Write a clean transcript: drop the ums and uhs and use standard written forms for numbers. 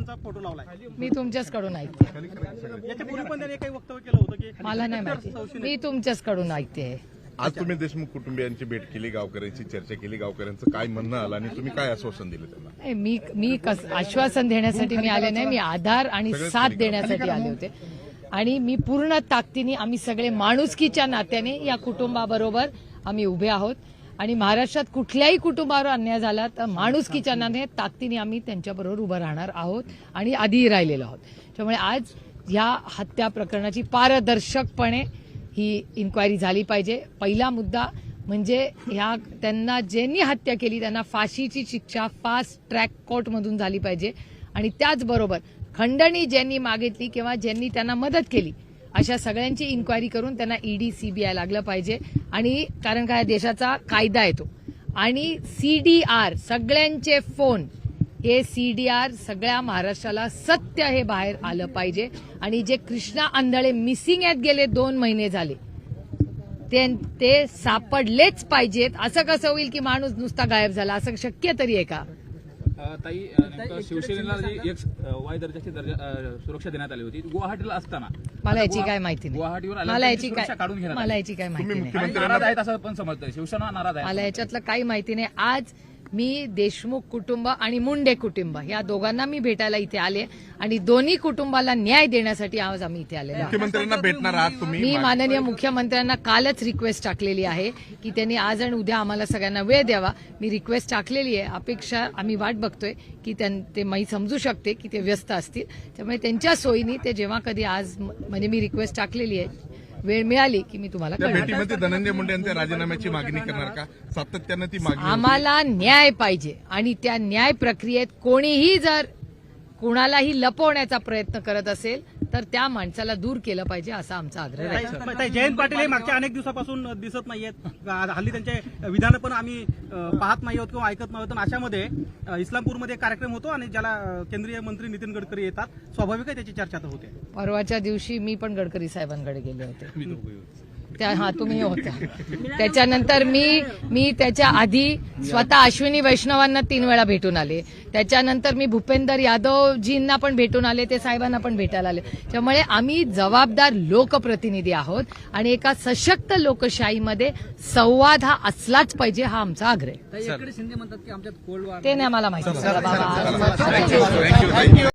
यांचा फोटो लावलाय. मी तुमच्याचकडून ऐकते. याच्यापूर्वी पण त्यांनी काही वक्तव्य केलं होतं की मला नाही माहिती, मी तुमच्याचकडून ऐकते. आज तुम्ही देशमुख कुटुंबियांची भेट केली, गावकऱ्यांची चर्चा केली, गावकऱ्यांचं काय म्हणणं आलं आणि तुम्ही काय आश्वासन दिलं त्यांना? नाही, मी आश्वासन देण्यासाठी मी आले नाही, मी आधार आणि साथ देण्यासाठी आले होते. आणि मी पूर्ण ताकदीने आम्ही सगळे माणुसकीच्या नात्याने या कुटुंबाबरोबर आम्ही उभे आहोत. आणि महाराष्ट्रात कुठल्याही कुटुंबावर अन्याय झाला तर माणुसकीच्या नात्याने ताकदीने आम्ही त्यांच्याबरोबर उभं राहणार आहोत आणि आधीही राहिलेलो आहोत. त्यामुळे आज या हत्या प्रकरणाची पारदर्शकपणे ही इन्क्वायरी झाली पाहिजे. पहिला मुद्दा म्हणजे त्यांना ज्यांनी हत्या केली त्यांना फाशीची शिक्षा फास्ट ट्रॅक कोर्टमधून झाली पाहिजे. आणि त्याचबरोबर खंडणी ज्यांनी मागितली किंवा ज्यांनी त्यांना मदत केली अशा सगळ्यांची इन्क्वायरी करून त्यांना ईडी सीबीआय लागलं पाहिजे. आणि कारण काय देशाचा कायदा येतो आणि सीडीआर सगळ्यांचे फोन हे सीडीआर सगळ्या महाराष्ट्राला सत्य हे बाहेर आलं पाहिजे. आणि जे कृष्णा आंधळे मिसिंग आहेत गेले 2 महिने झाले ते सापडलेच पाहिजेत. असं कसं होईल की माणूस नुसता गायब झाला, असं शक्य तरी आहे का? ताई, शिवसेनेला जी एक वाय दर्जाची सुरक्षा देण्यात आली होती गुवाहाटीला असताना मला याची काय माहिती नाही. गुवाहाटीवर मला याची काढून घेण्यात मला याची काय माहिती नाही. नाराज आहेत असं पण समजतंय, शिवसेना नाराज आहे. मला याच्यातलं काही माहिती नाही. आज मी देशमुख कुटुंब आणि मुंडे कुटुंब या दोघांना मी भेटायला इथे आले आणि दोन्ही कुटुंबाला न्याय देण्यासाठी आज आम्ही इथे आलेलो आहोत. मुख्यमंत्र्यांना भेटणार आहात तुम्ही? मी माननीय मुख्यमंत्र्यांना कालच रिक्वेस्ट टाकलेली आहे की त्यांनी आज आणि उद्या आम्हाला सगळ्यांना वेळ द्यावा. मी रिक्वेस्ट टाकलेली आहे. अपेक्षा आम्ही वाट बघतोय की ते मी समजू शकते की ते व्यस्त असतील, त्यामुळे त्यांच्या सोयीने ते जेव्हा कधी आज म्हणजे मी रिक्वेस्ट टाकलेली आहे, वेळ मिळाली की मी तुम्हाला त्या कळवेन. भेटीमध्ये धनंजय मुंडे यांच्या राजीनाम्याची मागणी करणार का? सातत्यानं ती मागणी आम्हाला न्याय पाहिजे आणि त्या न्याय प्रक्रियेत कोणीही जर कुणालाही लपवण्याचा प्रयत्न करत असेल तर त्या माणसाला दूर केलं पाहिजे असा आमचा आग्रह आहे. जयंत पाटील हे मागच्या अनेक दिवसापासून दिसत नाहीयेत. हल्ली त्यांचे विधान पण आम्ही पाहत नाही आहोत किंवा ऐकत नाही आहोत. अशामध्ये इस्लामपूरमध्ये कार्यक्रम होतो आणि ज्याला केंद्रीय मंत्री नितीन गडकरी येतात, स्वाभाविक आहे त्याची चर्चा तर होते. परवाच्या दिवशी मी पण गडकरी साहेबांकडे गेले होते. तुम्ही होता. त्याच्यानंतर मी त्याच्या आधी स्वतः अश्विनी वैष्णवांना 3 वेळा भेटून आले. त्याच्यानंतर मी भूपेंदर यादवजींना पण भेटून आले, ते साहेबांना पण भेटायला आले. त्यामुळे आम्ही जबाबदार लोकप्रतिनिधी आहोत आणि एका सशक्त लोकशाहीमध्ये संवाद हा असलाच पाहिजे हा आमचा आग्रह आहे. शिंदे म्हणतात की आमच्यात कोल्ड वॉर ते नाही मला माहिती. थँक्यू.